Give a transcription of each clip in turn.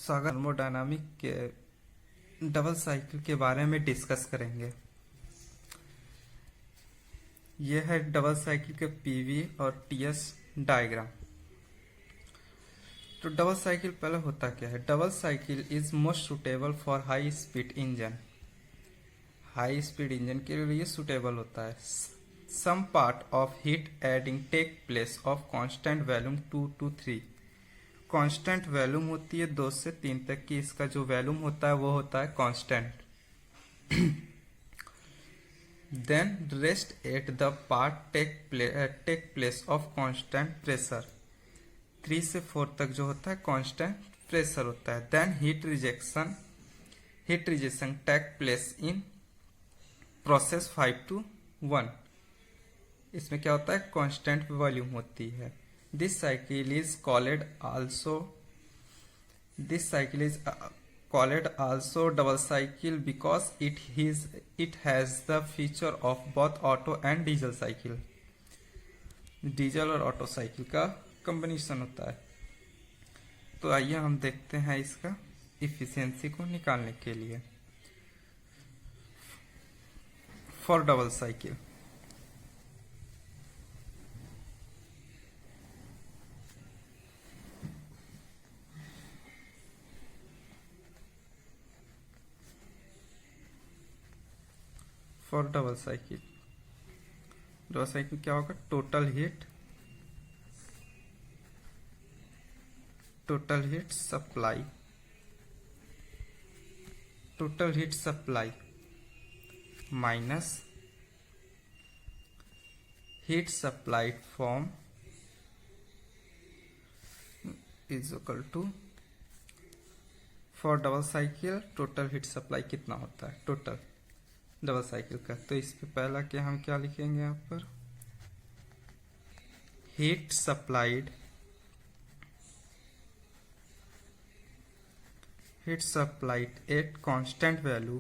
स्वागत। थर्मोडायनामिक के double cycle के बारे में डिस्कस करेंगे। यह है डबल साइकिल के पीवी और टीएस डायग्राम। तो डबल साइकिल पहले होता क्या है? Double cycle is most suitable for high speed engine. High speed engine के लिए सुटेबल होता है। Some part of heat adding take place of constant volume 2 to 3। Constant volume होती है 2 से 3 तक की। इसका जो वॉल्यूम होता है वो होता है constant. Then rest at the part take place of constant pressure. 3 से 4 तक जो होता है कांस्टेंट प्रेशर होता है। Then heat rejection take place in process 5 to 1। इसमें क्या होता है? कांस्टेंट वॉल्यूम होती है। This cycle is called also double cycle because it has the feature of both auto and diesel cycle। Diesel और auto cycle का combination होता है। तो आइए हम देखते हैं इसका इफिशियंसी को निकालने के लिए। For double cycle double cycle क्या होगा? Total heat supply minus heat supplied from is equal to, for double cycle total heat supply कितना होता है टोटल डबल साइकिल का। तो इस पे पहला हम क्या लिखेंगे यहाँ पर? Heat supplied at constant value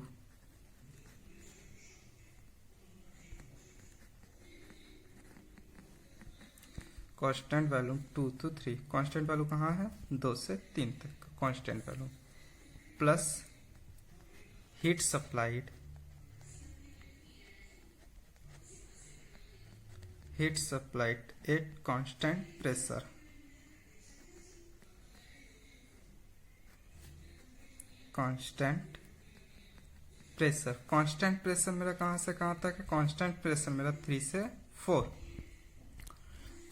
constant value 2 to 3। Constant value कहाँ है? 2 से 3 तक constant value plus heat supplied at constant pressure. Constant pressure मेरा कहां से कहां तक है? कांस्टेंट प्रेशर मेरा 3 से 4।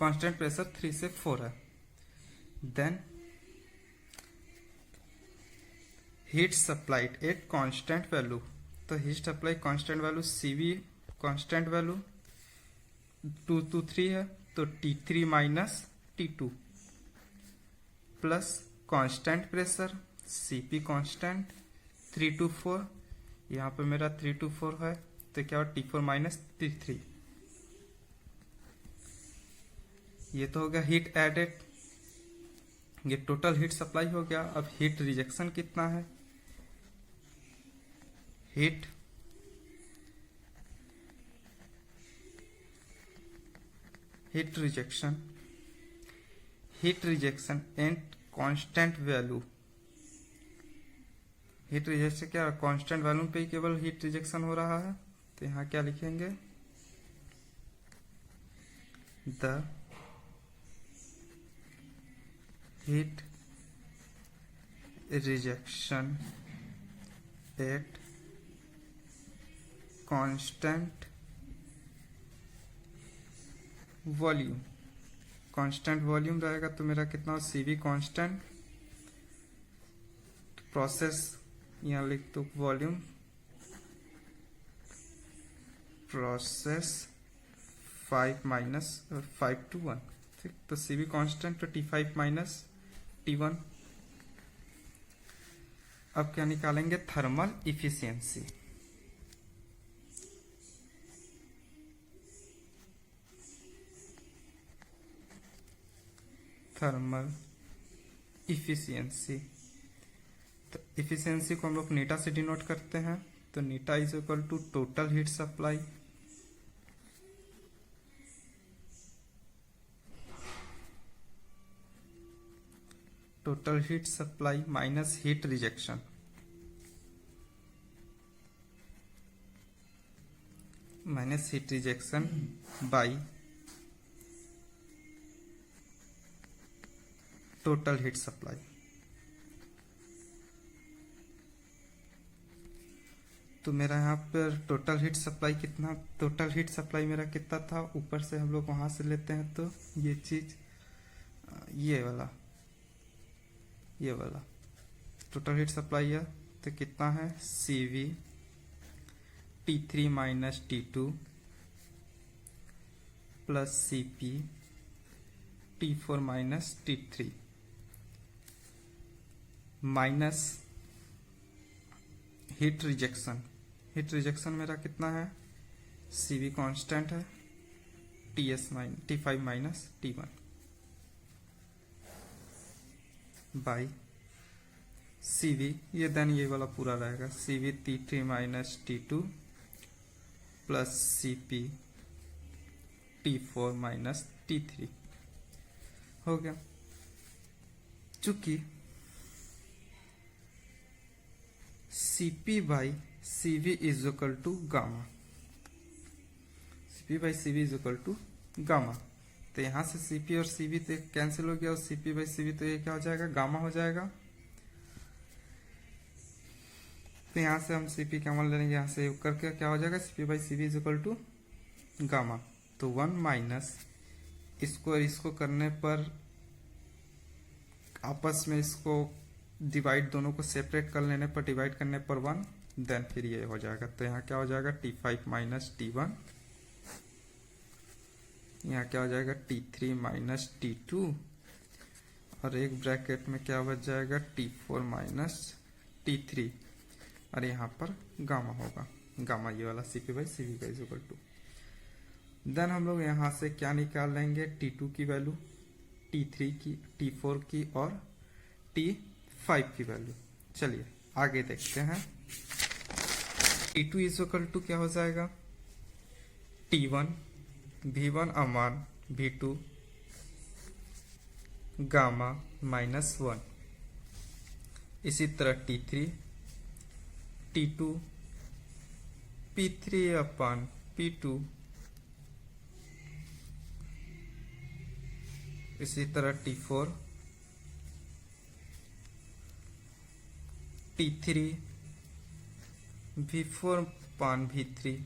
कांस्टेंट प्रेशर 3 से 4 है। Then heat supplied at constant value. तो heat supply constant value CV constant value 2 to 3 है, तो T3 minus T2 plus constant pressure CP constant 3 to 4। यहाँ पे मेरा 3 to 4 है, तो क्या हो? T4 minus T3। ये तो हो गया हीट एडेड। ये टोटल हीट सप्लाई हो गया। अब हीट रिजेक्शन कितना है? Heat rejection and constant value. Heat rejection क्या? कांस्टेंट वैल्यू पे ही केवल हीट रिजेक्शन हो रहा है। तो यहां क्या लिखेंगे? The heat rejection at constant volume. Constant volume रहेगा तो मेरा कितना? सीवी कांस्टेंट प्रोसेस, यहां लिख दो वॉल्यूम प्रोसेस 5 to 1। ठीक, तो सीवी कांस्टेंट तो T5 माइनस T1। अब क्या निकालेंगे? Thermal efficiency. थर्मल इफिशियंसी, तो इफिशियंसी को हम लोग नीटा से डिनोट करते हैं। तो नीटा is equal to total heat supply total heat supply minus heat rejection by total heat supply. तो मेरा यहाँ पर टोटल हीट सप्लाई मेरा कितना था, ऊपर से हम लोग वहां से लेते हैं तो ये चीज ये वाला टोटल हीट सप्लाई है तो कितना है CV T3 minus T2 plus CP T4 minus T3 minus heat rejection मेरा कितना है, CV कांस्टेंट है, T5 minus T1 by CV, ये देन ये वाला पूरा रहेगा, CV T3 minus T2 plus CP T4 minus T3 हो गया। चूंकि CP by CV is equal to gamma, CP by CV is equal to gamma, तो यहां से CP और CV तो कैंसिल हो गया और CP बाई CV तो ये क्या हो जाएगा, गामा हो जाएगा। तो यहां से हम CP क्या मान लेंगे, यहां से करके क्या हो जाएगा, CP by CV is equal to gamma. तो 1 माइनस इसको और इसको करने पर आपस में इसको डिवाइड, दोनों को सेपरेट कर लेने पर डिवाइड करने पर 1, देन फिर ये हो जाएगा। तो यहाँ क्या हो जाएगा T5 माइनस T1, यहाँ क्या हो जाएगा T3 माइनस T2 और एक ब्रैकेट में क्या बच जाएगा T4 माइनस T3 और यहाँ पर गामा होगा, गामा ये वाला CP बाई CV का इज इक्वल टू। देन हम लोग यहाँ से क्या निकाल लेंगे, T2 की वैल्यू, T3 की, T4 की और T5 की वैल्यू। चलिए आगे देखते हैं। T2 इज इक्वल टू क्या हो जाएगा, T1 V1 अमान V2 गामा माइनस 1, इसी तरह T3 T2 P3 upon P2, इसी तरह T4 T3 V4 upon V3,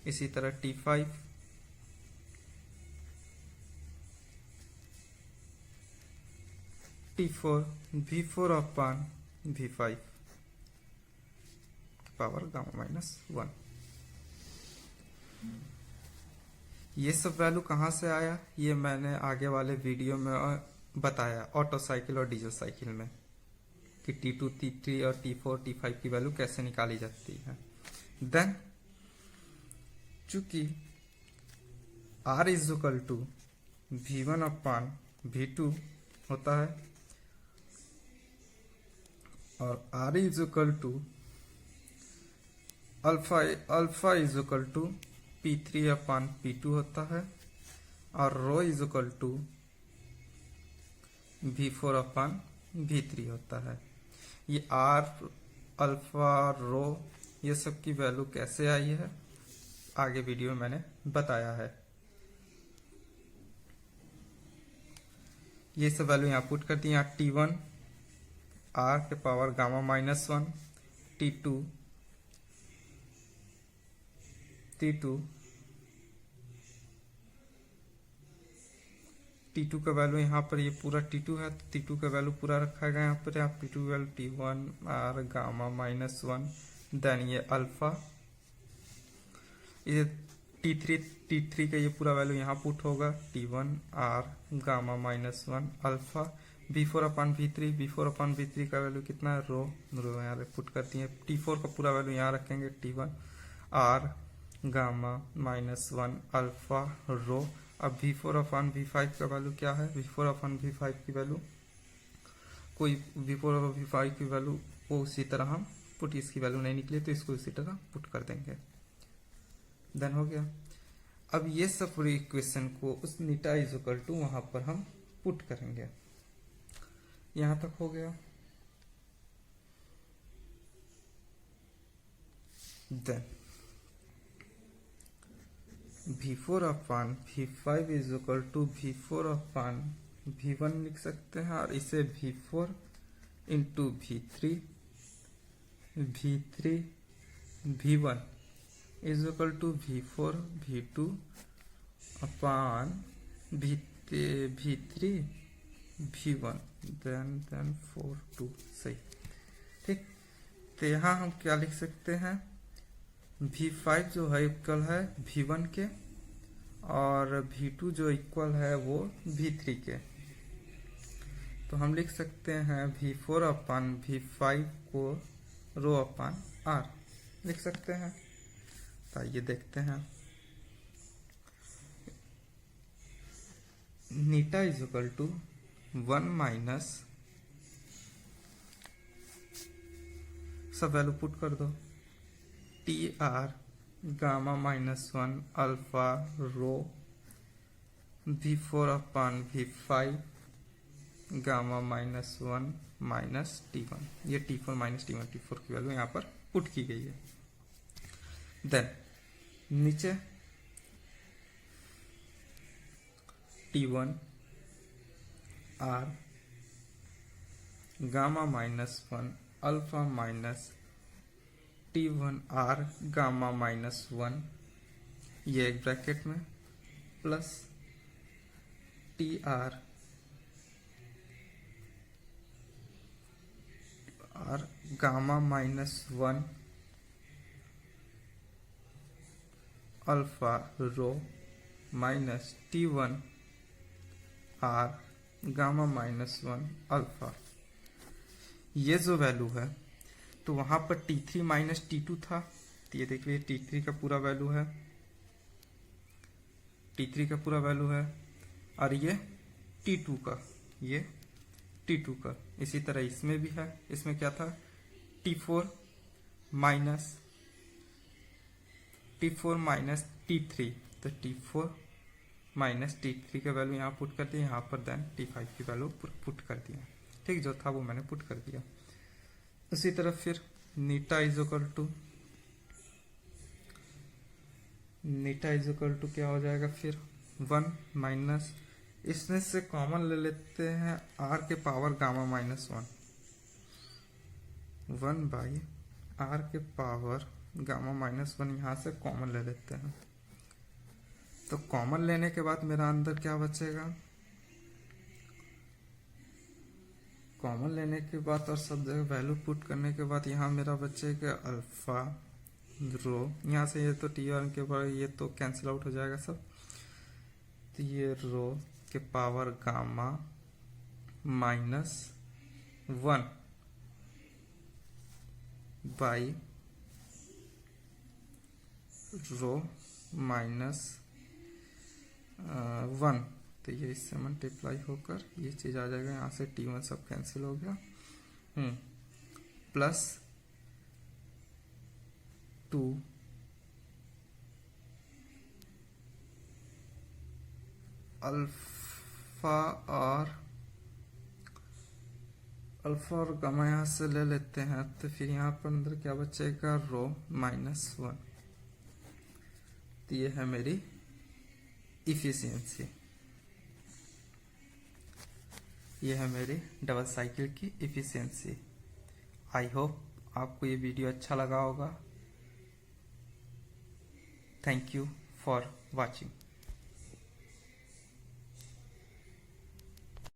इसी तरह T5 T4 V4 अपान V5 पावर गामा माइनस 1। ये सब वैल्यू कहाँ से आया, ये मैंने आगे वाले वीडियो में बताया ऑटो साइकिल और डीजल साइकिल में कि T2 T3 और T4 T5 की वैल्यू कैसे निकाली जाती है। देन चूंकि R is equal to V1 upon V2 होता है और R is equal to alpha is equal to P3 upon P2 होता है और rho is equal to V4 upon V3 होता है। ये R, अल्फा, रो, ये सब की वैल्यू कैसे आई है आगे वीडियो में मैंने बताया है। ये सब वैल्यू यहाँ पुट कर दी। यहाँ T1 R के पावर गामा माइनस 1, T2 का वैल्यू यहाँ पर ये पूरा T2 है तो T2 का वैल्यू पूरा रखा गया यहाँ पर। यहाँ T2 value T1 R gamma minus 1, then ये अल्फा, ये T3 का ये पूरा वैल्यू यहाँ पुट होगा, T1 R gamma minus 1 alpha, V4 upon V3 का वैल्यू कितना है, रो यहाँ पुट करती है। T4 का पूरा वैल्यू यहाँ रखेंगे, T1 R gamma minus 1 alpha rho. अब V4 अपान V5 का वैल्यू क्या है, V4 अपान V5 की वैल्यू कोई V4 और V5 की वैल्यू वो उसी तरह हम पुट, इसकी वैल्यू नहीं निकली तो इसको इसी तरह पुट कर देंगे। देन हो गया। अब ये सब पूरी इक्वेशन को उस नीटा इज इक्वल टू वहां पर हम पुट करेंगे। यहां तक हो गया। Then V4 upon V5 is equal to V4 upon V1 लिख सकते हैं, और इसे V4 into V3 V1 is equal to V4 V2 upon V3 V1 then 4 2 सही। ठीक, तो यहाँ हम क्या लिख सकते हैं, V5 जो है इक्वल है V1 के, और V2 जो इक्वल है वो V3 के। तो हम लिख सकते हैं V4 अपॉन V5 को रो अपॉन R लिख सकते हैं। तो आइए देखते हैं। नीटा इज इक्वल टू 1 माइनस, सब वैल्यू पुट कर दो, TR गामा -1 अल्फा रो V4 upon V5 gamma -1 minus T1, ये T4 माइनस T1, T4 की वैल्यू यहाँ पर पुट की गई है। देन नीचे T1 R gamma -1 alpha minus T1 R gamma -1, ये एक ब्रैकेट में, plus TR R gamma -1 alpha rho minus T1 R gamma -1 alpha. ये जो वैल्यू है, तो वहां पर T3 माइनस T2 था, तो ये देख लीजिए T3 का पूरा वैल्यू है, T3 का पूरा वैल्यू है, और ये T2 का, ये T2 का। इसी तरह इसमें भी है, इसमें क्या था, T4 माइनस T3, तो T4 माइनस T3 का वैल्यू यहाँ पुट कर दिया, यहाँ पर देन T5 की वैल्यू पुट कर दिया। ठीक, जो था वो मैंने पुट कर दिया। उसी तरह फिर नीटा इज इक्वल टू क्या हो जाएगा, फिर 1 माइनस, इसमें से कॉमन ले लेते हैं R के पावर गामा -1, 1 बाई R के पावर गामा -1 यहाँ से कॉमन ले लेते हैं। तो कॉमन लेने के बाद मेरा अंदर क्या बचेगा, कॉमन लेने के बाद और सब जगह वैल्यू पुट करने के बाद यहाँ मेरा बचेगा अल्फा रो, यहाँ से ये तो T1 के बाद ये तो कैंसिल आउट हो जाएगा सब, तो ये रो के पावर गामा -1 बाई रो -1, तो ये इससे मल्टीप्लाई होकर ये चीज आ जाएगा, यहाँ से T1 सब कैंसिल हो गया, प्लस 2 अल्फा और गामा यहाँ से ले लेते हैं, तो फिर यहाँ पर अंदर क्या बचेगा, रो -1, तो ये है मेरी इफिशियंसी, ये है मेरी डबल साइकिल की इफिशियंसी। आई होप आपको ये वीडियो अच्छा लगा होगा। Thank you for watching.